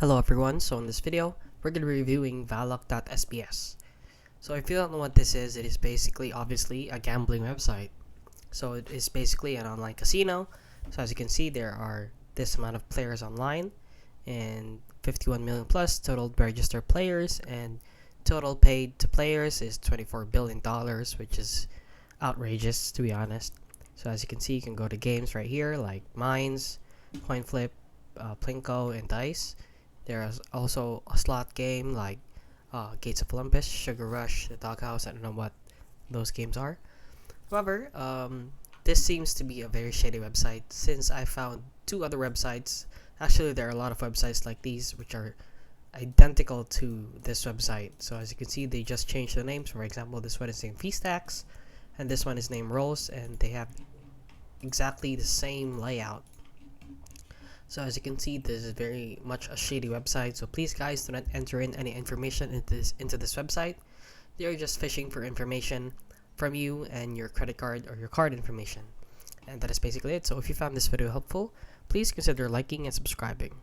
Hello everyone, so in this video, we're going to be reviewing Valok.Sbs. So if you don't know what this is, it is basically obviously a gambling website. So it is basically an online casino. So as you can see, there are this amount of players online and 51 million plus total registered players, and total paid to players is $24 billion, which is outrageous to be honest. So as you can see, you can go to games right here like Mines, Coin Flip, Plinko, and Dice. There is also a slot game like Gates of Olympus, Sugar Rush, The Doghouse. I don't know what those games are. However, this seems to be a very shady website since I found two other websites. Actually, there are a lot of websites like these which are identical to this website. So as you can see, they just changed the names. For example, this one is named Feastacks, and this one is named Rolls, and they have exactly the same layout. So as you can see, this is very much a shady website. So please guys, do not enter in any information into this website. They are just fishing for information from you and your credit card or your card information. And that is basically it. So if you found this video helpful, please consider liking and subscribing.